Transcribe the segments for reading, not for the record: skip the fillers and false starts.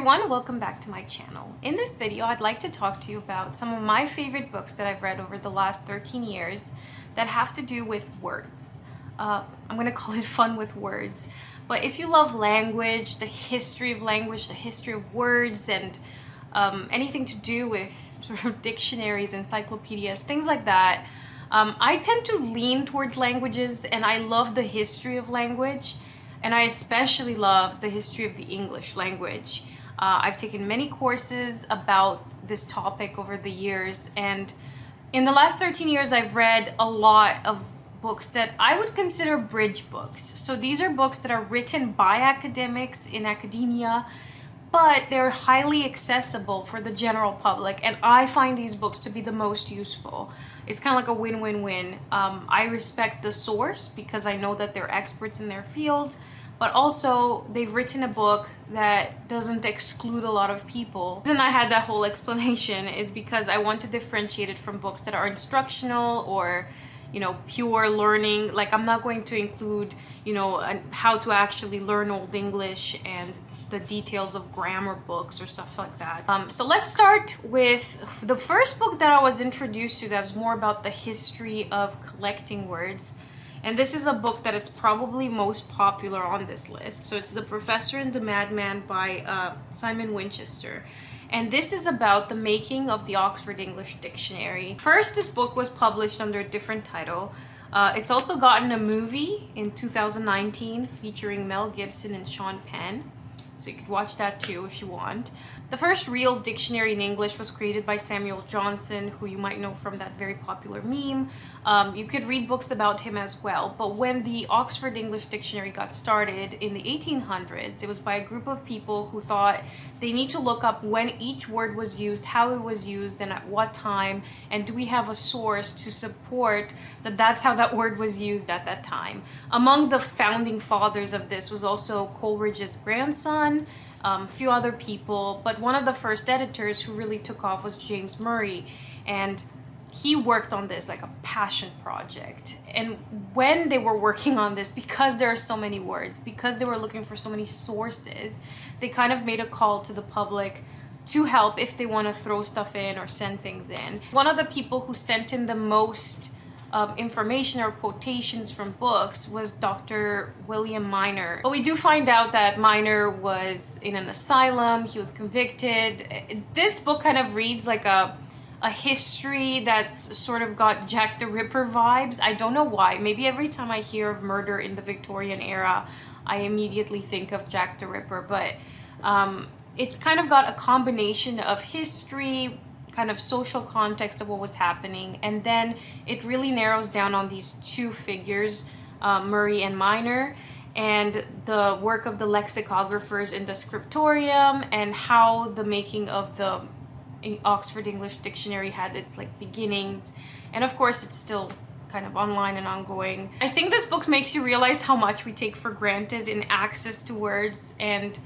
everyone, welcome back to my channel. In this video, I'd like to talk to you about some of my favorite books that I've read over the last 13 years that have to do with words. I'm gonna call it fun with words. But if you love language, the history of language, the history of words, and anything to do with sort of dictionaries, encyclopedias, things like that, I tend to lean towards languages, and I love the history of language. And I especially love the history of the English language. I've taken many courses about this topic over the years, and in the last 13 years I've read a lot of books that I would consider bridge books. So these are books that are written by academics in academia, but they're highly accessible for the general public, and I find these books to be the most useful. It's kind of like a win-win-win. I respect the source because I know that they're experts in their field, but also they've written a book that doesn't exclude a lot of people. The reason I had that whole explanation is because I want to differentiate it from books that are instructional or, you know, pure learning. Like, I'm not going to include, you know, how to actually learn Old English and the details of grammar books or stuff like that. So let's start with the first book that I was introduced to that was more about the history of collecting words. And this is a book that is probably most popular on this list. So it's The Professor and the Madman by Simon Winchester. And this is about the making of the Oxford English Dictionary. First, this book was published under a different title. It's also gotten a movie in 2019 featuring Mel Gibson and Sean Penn. So you could watch that too if you want. The first real dictionary in English was created by Samuel Johnson, who you might know from that very popular meme. You could read books about him as well. But when the Oxford English Dictionary got started in the 1800s, it was by a group of people who thought they need to look up when each word was used, how it was used, and at what time, and do we have a source to support that that's how that word was used at that time. Among the founding fathers of this was also Coleridge's grandson, a few other people, but one of the first editors who really took off was James Murray, and he worked on this like a passion project. And when they were working on this, because there are so many words, because they were looking for so many sources, they kind of made a call to the public to help if they want to throw stuff in or send things in. One of the people who sent in the most information or quotations from books was Dr. William Minor. But we do find out that Minor was in an asylum, he was convicted. This book kind of reads like a history that's sort of got Jack the Ripper vibes. I don't know why. Maybe every time I hear of murder in the Victorian era, I immediately think of Jack the Ripper. But it's kind of got a combination of history, kind of social context of what was happening, and then it really narrows down on these two figures, Murray and Minor, and the work of the lexicographers in the scriptorium, and how the making of the Oxford English Dictionary had its like beginnings, and of course it's still kind of online and ongoing. I think this book makes you realize how much we take for granted in access to words, and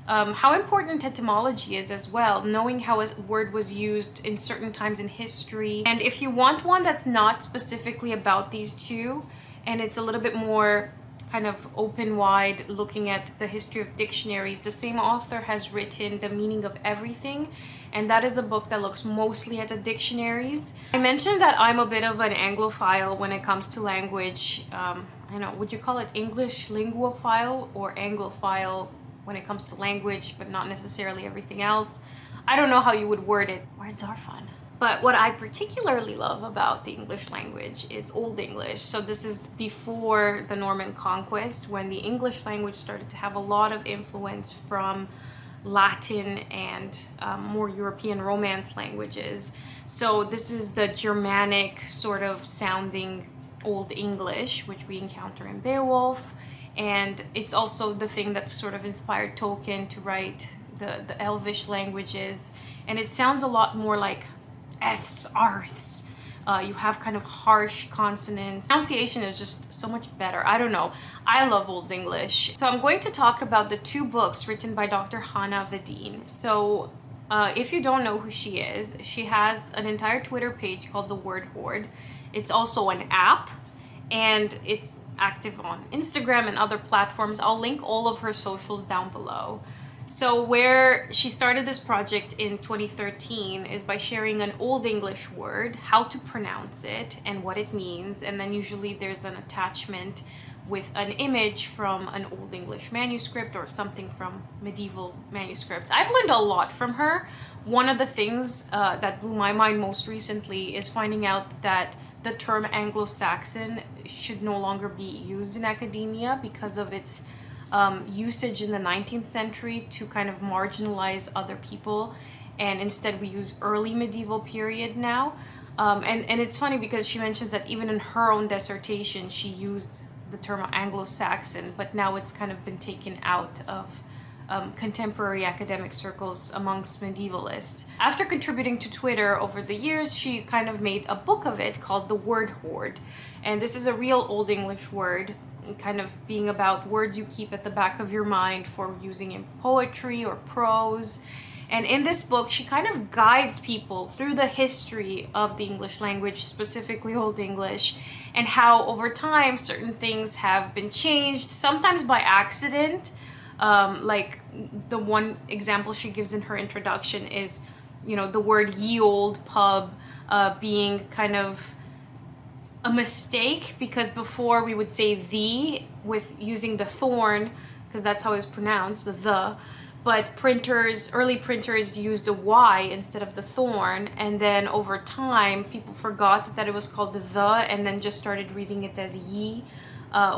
how important etymology is as well, knowing how a word was used in certain times in history. And if you want one that's not specifically about these two, and it's a little bit more kind of open wide, looking at the history of dictionaries, the same author has written The Meaning of Everything, and that is a book that looks mostly at the dictionaries. I mentioned that I'm a bit of an Anglophile when it comes to language. I know, would you call it English linguophile or Anglophile when it comes to language, but not necessarily everything else? I don't know how you would word it. Words are fun. But what I particularly love about the English language is Old English. So this is before the Norman Conquest, when the English language started to have a lot of influence from Latin and more European Romance languages. So this is the Germanic sort of sounding Old English, which we encounter in Beowulf. And it's also the thing that sort of inspired Tolkien to write the Elvish languages. And it sounds a lot more like F's, Arths. You have kind of harsh consonants. Pronunciation is just so much better. I don't know. I love Old English. So I'm going to talk about the two books written by Dr. Hana Videen. So if you don't know who she is, she has an entire Twitter page called the Wordhord. It's also an app, and it's active on Instagram and other platforms. I'll link all of her socials down below. So where she started this project in 2013 is by sharing an Old English word, how to pronounce it and what it means, and then usually there's an attachment with an image from an Old English manuscript or something from medieval manuscripts. I've learned a lot from her. One of the things that blew my mind most recently is finding out that the term Anglo-Saxon should no longer be used in academia because of its usage in the 19th century to kind of marginalize other people, and instead we use early medieval period now. And it's funny because she mentions that even in her own dissertation she used the term Anglo-Saxon, but now it's kind of been taken out of contemporary academic circles amongst medievalists. After contributing to Twitter over the years, she kind of made a book of it called the Wordhord. And this is a real Old English word, kind of being about words you keep at the back of your mind for using in poetry or prose. And in this book, she kind of guides people through the history of the English language, specifically Old English, and how over time certain things have been changed, sometimes by accident. Like the one example she gives in her introduction is, you know, the word ye old pub being kind of a mistake, because before we would say the with using the thorn, because that's how it's pronounced, the, but early printers used a Y instead of the thorn, and then over time people forgot that it was called the and then just started reading it as ye,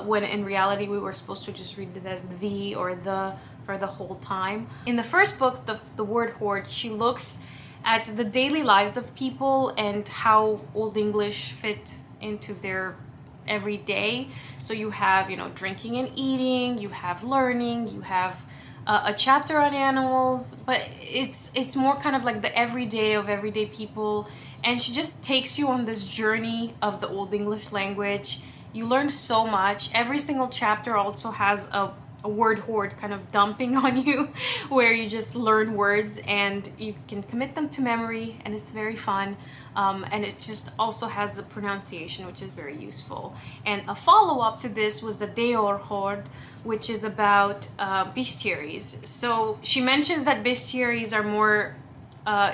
when in reality we were supposed to just read it as the or the for the whole time. In the first book, the Wordhord, she looks at the daily lives of people and how Old English fit into their everyday. So you have, you know, drinking and eating, you have learning, you have a chapter on animals, but it's more kind of like the everyday of everyday people. And she just takes you on this journey of the Old English language. You learn so much. Every single chapter also has a word hoard kind of dumping on you where you just learn words and you can commit them to memory, and it's very fun. And it just also has the pronunciation, which is very useful. And a follow-up to this was the Deorhord, which is about bestiaries. So she mentions that bestiaries are more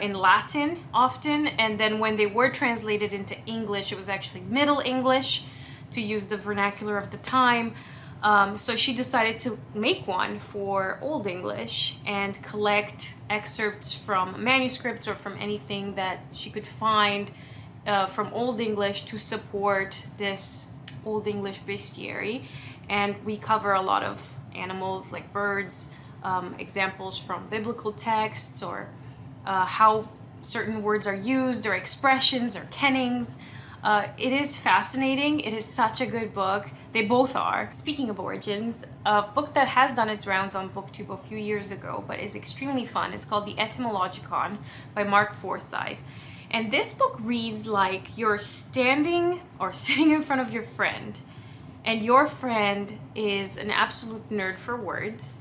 in Latin often, and then when they were translated into English, it was actually Middle English, to use the vernacular of the time. So she decided to make one for Old English and collect excerpts from manuscripts or from anything that she could find from Old English to support this Old English bestiary. And we cover a lot of animals like birds, examples from biblical texts, or how certain words are used, or expressions, or kennings. It is fascinating. It is such a good book. They both are. Speaking of origins, a book that has done its rounds on BookTube a few years ago, but is extremely fun, is called the Etymologicon by Mark Forsyth. And this book reads like you're standing or sitting in front of your friend, and your friend is an absolute nerd for words.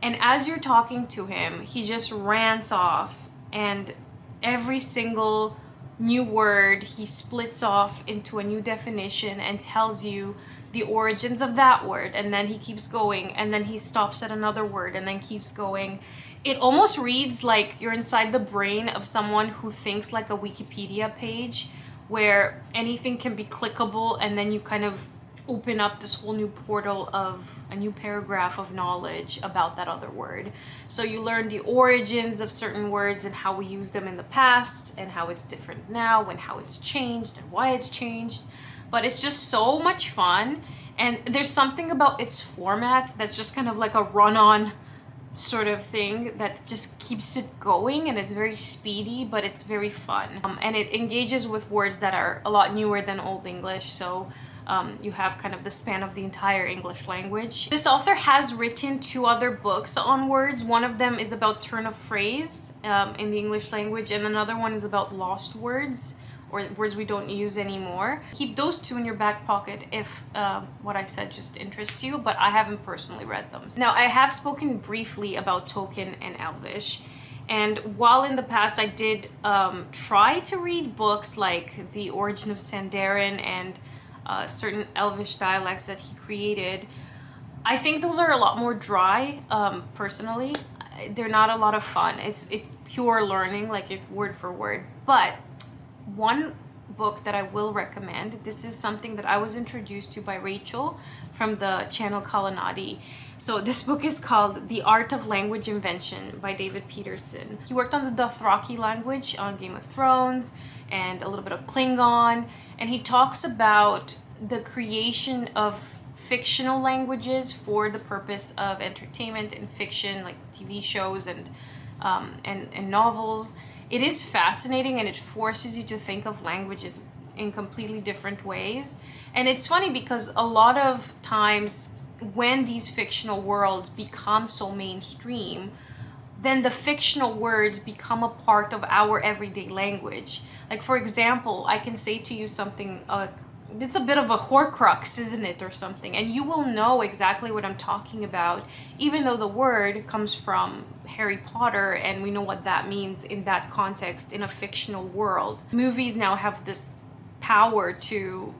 And as you're talking to him, he just rants off, and every single new word he splits off into a new definition and tells you the origins of that word, and then he keeps going, and then he stops at another word and then keeps going. It almost reads like you're inside the brain of someone who thinks like a Wikipedia page, where anything can be clickable, and then you kind of open up this whole new portal of a new paragraph of knowledge about that other word. So you learn the origins of certain words and how we use them in the past, and how it's different now, and how it's changed and why it's changed. But it's just so much fun, and there's something about its format that's just kind of like a run-on sort of thing that just keeps it going, and it's very speedy, but it's very fun. And it engages with words that are a lot newer than Old English, so you have kind of the span of the entire English language. This author has written 2 other books on words. One of them is about turn of phrase in the English language, and another one is about lost words, or words we don't use anymore. Keep those 2 in your back pocket if what I said just interests you, but I haven't personally read them. Now, I have spoken briefly about Tolkien and Elvish, and while in the past I did try to read books like The Origin of Sindarin and certain Elvish dialects that he created, I think those are a lot more dry, personally. they're not a lot of fun. It's pure learning, like if word for word. But one book that I will recommend, this is something that I was introduced to by Rachel from the channel Kalanadi. So this book is called The Art of Language Invention by David Peterson. He worked on the Dothraki language on Game of Thrones and a little bit of Klingon, and he talks about the creation of fictional languages for the purpose of entertainment and fiction, like TV shows and novels. It is fascinating, and it forces you to think of languages in completely different ways. And it's funny because a lot of times when these fictional worlds become so mainstream, then the fictional words become a part of our everyday language. Like, for example, I can say to you something, it's a bit of a horcrux, isn't it, or something, and you will know exactly what I'm talking about, even though the word comes from Harry Potter and we know what that means in that context in a fictional world. Movies now have this power to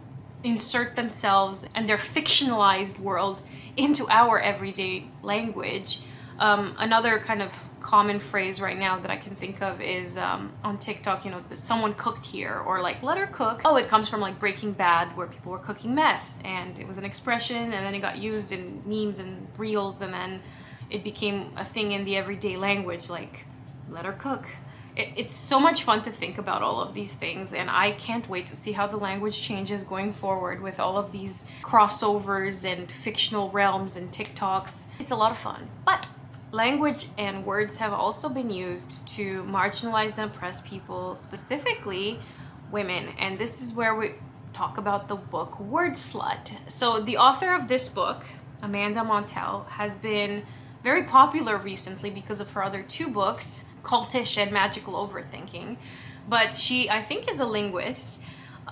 insert themselves and their fictionalized world into our everyday language. Another kind of common phrase right now that I can think of is on TikTok, you know, someone cooked here, or like, let her cook. Oh, it comes from like Breaking Bad, where people were cooking meth, and it was an expression, and then it got used in memes and reels, and then it became a thing in the everyday language, like, let her cook. It's so much fun to think about all of these things, and I can't wait to see how the language changes going forward with all of these crossovers and fictional realms and TikToks. It's a lot of fun. But language and words have also been used to marginalize and oppress people, specifically women. And this is where we talk about the book Wordslut. So the author of this book, Amanda Montell, has been very popular recently because of her other two books, Cultish and Magical Overthinking. But she, I think, is a linguist.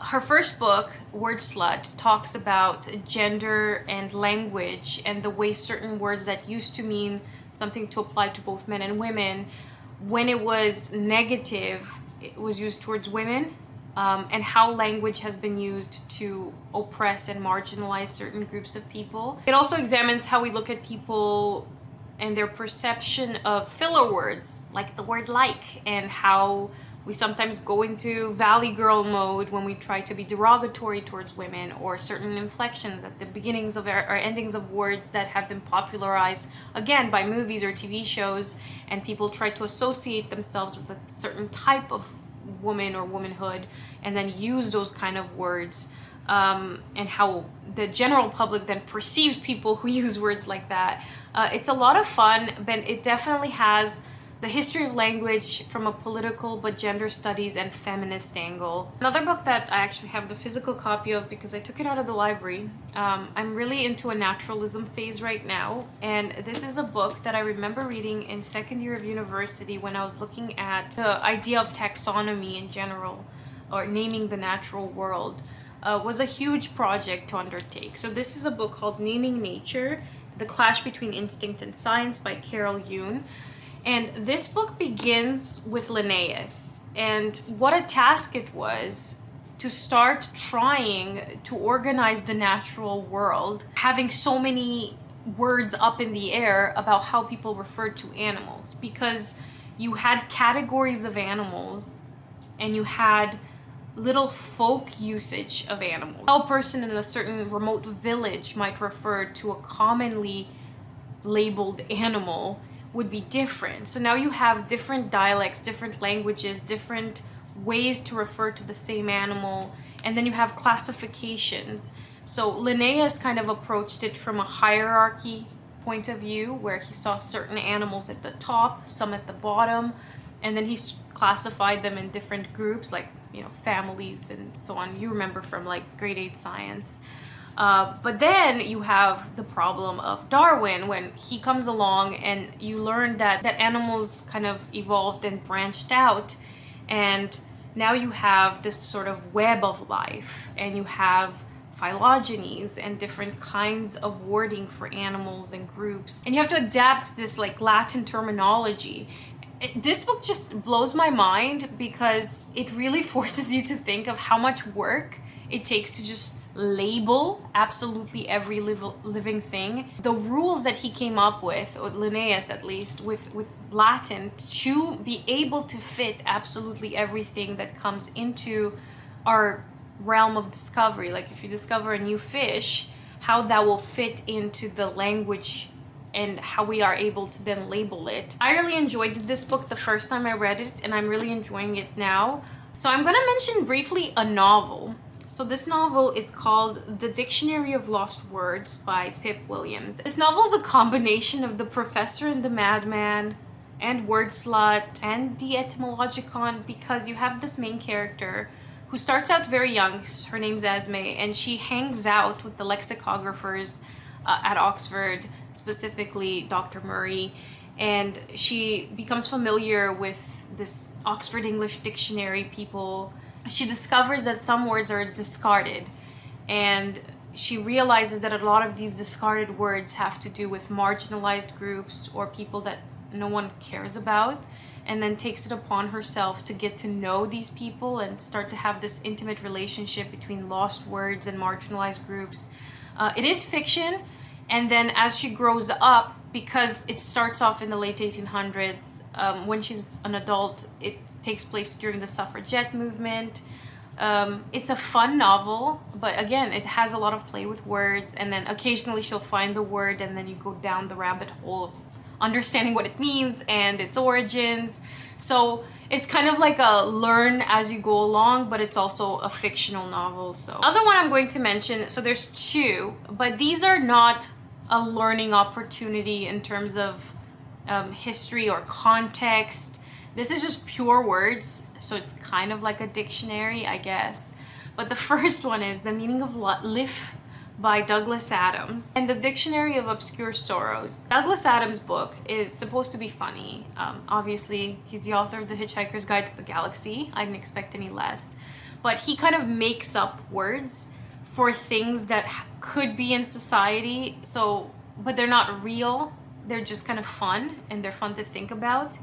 Her first book, Wordslut, talks about gender and language and the way certain words that used to mean something to apply to both men and women, when it was negative, it was used towards women, and how language has been used to oppress and marginalize certain groups of people. It also examines how we look at people and their perception of filler words, like the word like, and how we sometimes go into Valley Girl mode when we try to be derogatory towards women, or certain inflections at the beginnings of or endings of words that have been popularized, again, by movies or TV shows, and people try to associate themselves with a certain type of woman or womanhood, and then use those kind of words, and how the general public then perceives people who use words like that. It's a lot of fun, but it definitely has the history of language from a political but gender studies and feminist angle. Another book that I actually have the physical copy of because I took it out of the library. I'm really into a naturalism phase right now, and this is a book that I remember reading in second year of university when I was looking at the idea of taxonomy in general, or naming the natural world. Was a huge project to undertake. So this is a book called Naming Nature, The Clash Between Instinct and Science by Carol Yoon. And this book begins with Linnaeus and what a task it was to start trying to organize the natural world, having so many words up in the air about how people referred to animals, because you had categories of animals and you had little folk usage of animals. How a person in a certain remote village might refer to a commonly labeled animal would be different. So now you have different dialects, different languages, different ways to refer to the same animal, and then you have classifications. So Linnaeus kind of approached it from a hierarchy point of view, where he saw certain animals at the top, some at the bottom, and then he classified them in different groups, like, you know, families and so on. You remember from like grade 8 science. But then you have the problem of Darwin when he comes along, and you learn that animals kind of evolved and branched out, and now you have this sort of web of life, and you have phylogenies and different kinds of wording for animals and groups, and you have to adapt this like Latin terminology. This book just blows my mind because it really forces you to think of how much work it takes to just label absolutely every living thing. The rules that he came up with, or Linnaeus at least, with Latin, to be able to fit absolutely everything that comes into our realm of discovery. Like if you discover a new fish, how that will fit into the language and how we are able to then label it. I really enjoyed this book the first time I read it, and I'm really enjoying it now. So I'm gonna mention briefly a novel. So this novel is called The Dictionary of Lost Words by Pip Williams. This novel is a combination of The Professor and the Madman and Wordslut and the Etymologicon, because you have this main character who starts out very young. Her name's Esme, and she hangs out with the lexicographers at Oxford, specifically Dr. Murray, and she becomes familiar with this Oxford English Dictionary people. She discovers that some words are discarded, and she realizes that a lot of these discarded words have to do with marginalized groups or people that no one cares about, and then takes it upon herself to get to know these people and start to have this intimate relationship between lost words and marginalized groups. It is fiction, and then as she grows up, because it starts off in the late 1800s, when she's an adult, it takes place during the suffragette movement. It's a fun novel, but again, it has a lot of play with words, and then occasionally she'll find the word, and then you go down the rabbit hole of understanding what it means and its origins. So it's kind of like a learn as you go along, but it's also a fictional novel. So other one I'm going to mention, so there's two, but these are not a learning opportunity in terms of history or context. This is just pure words, so it's kind of like a dictionary, I guess. But the first one is The Meaning of Life by Douglas Adams and The Dictionary of Obscure Sorrows. Douglas Adams' book is supposed to be funny. Obviously, he's the author of The Hitchhiker's Guide to the Galaxy. I didn't expect any less. But he kind of makes up words for things that could be in society, but they're not real. They're just kind of fun, and they're fun to think about.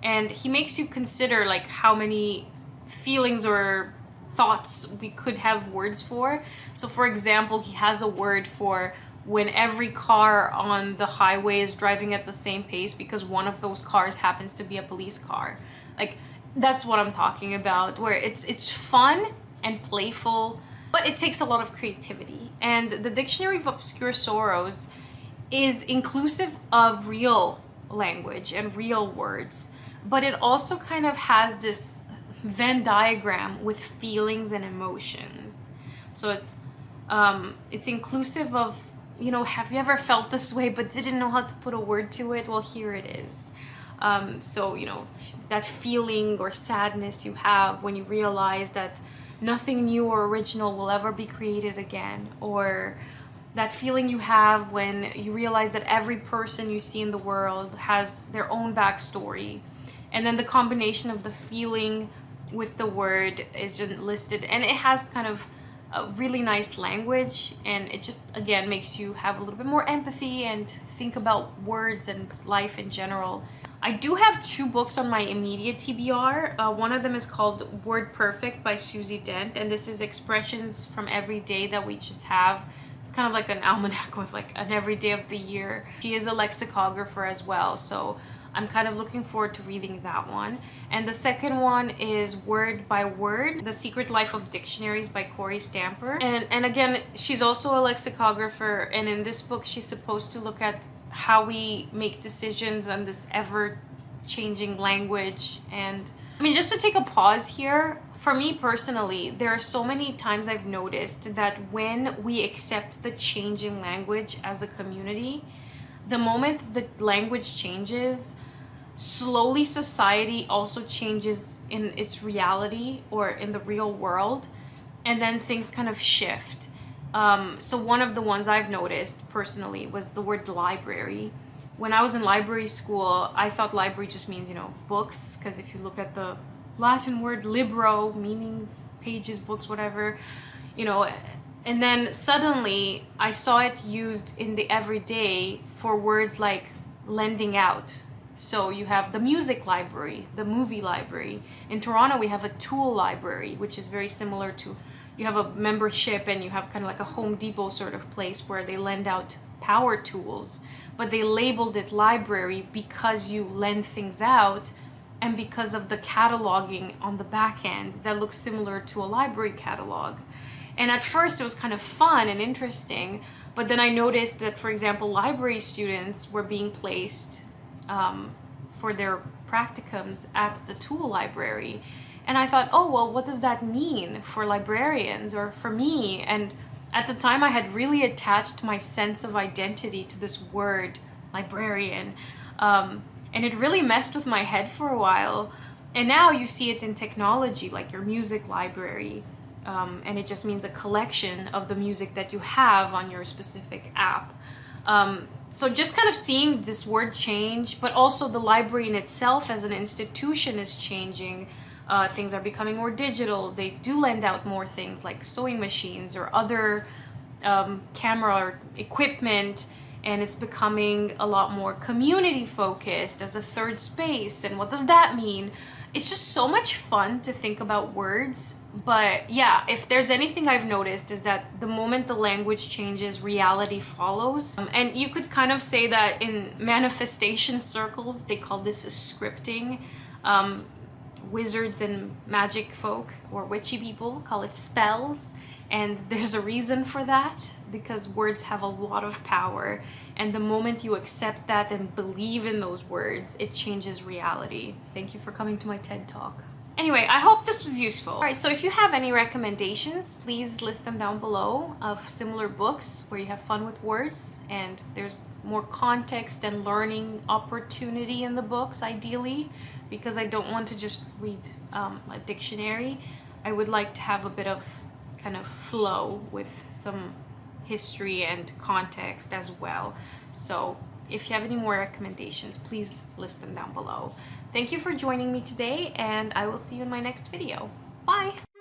And he makes you consider like how many feelings or thoughts we could have words for. So for example, he has a word for when every car on the highway is driving at the same pace because one of those cars happens to be a police car. Like, that's what I'm talking about, where it's fun and playful, but it takes a lot of creativity. And the Dictionary of Obscure Sorrows is inclusive of real language and real words, but it also kind of has this Venn diagram with feelings and emotions. So it's inclusive of, have you ever felt this way but didn't know how to put a word to it? Well, here it is. So, that feeling or sadness you have when you realize that nothing new or original will ever be created again, or that feeling you have when you realize that every person you see in the world has their own backstory. And then the combination of the feeling with the word is just listed, and it has kind of a really nice language, and it just again makes you have a little bit more empathy and think about words and life in general. I do have two books on my immediate TBR. One of them is called Word Perfect by Susie Dent, and this is expressions from every day that we just have. It's kind of like an almanac with like an every day of the year. She is a lexicographer as well, so I'm kind of looking forward to reading that one. And the second one is Word by Word, The Secret Life of Dictionaries by Corey Stamper. And again, she's also a lexicographer, and in this book she's supposed to look at how we make decisions on this ever-changing language. And I mean, just to take a pause here, for me personally, there are so many times I've noticed that when we accept the changing language as a community, the moment the language changes, slowly society also changes in its reality or in the real world, and then things kind of shift. So one of the ones I've noticed personally was the word library. When I was in library school, I thought library just means, books, because if you look at the Latin word libro, meaning pages, books, whatever, and then suddenly I saw it used in the everyday for words like lending out. So you have the music library, the movie library. In Toronto, we have a tool library, which is very similar to, you have a membership and you have kind of like a Home Depot sort of place where they lend out power tools, but they labeled it library because you lend things out and because of the cataloging on the back end that looks similar to a library catalog. And at first it was kind of fun and interesting, but then I noticed that, for example, library students were being placed for their practicums at the tool library. And I thought, oh, well, what does that mean for librarians or for me? And at the time I had really attached my sense of identity to this word, librarian. And it really messed with my head for a while. And now you see it in technology, like your music library. And it just means a collection of the music that you have on your specific app. So just kind of seeing this word change, but also the library in itself as an institution is changing. Things are becoming more digital. They do lend out more things like sewing machines or other camera or equipment, and it's becoming a lot more community focused as a third space. And what does that mean? It's just so much fun to think about words. But yeah, if there's anything I've noticed is that the moment the language changes, reality follows. And you could kind of say that in manifestation circles, they call this a scripting. Wizards and magic folk or witchy people call it spells, and there's a reason for that, because words have a lot of power, and the moment you accept that and believe in those words, it changes reality. Thank you for coming to my TED Talk. Anyway, I hope this was useful. All right, so if you have any recommendations, please list them down below of similar books where you have fun with words and there's more context and learning opportunity in the books, ideally, because I don't want to just read a dictionary. I would like to have a bit of kind of flow with some history and context as well. So if you have any more recommendations, please list them down below. Thank you for joining me today, and I will see you in my next video. Bye!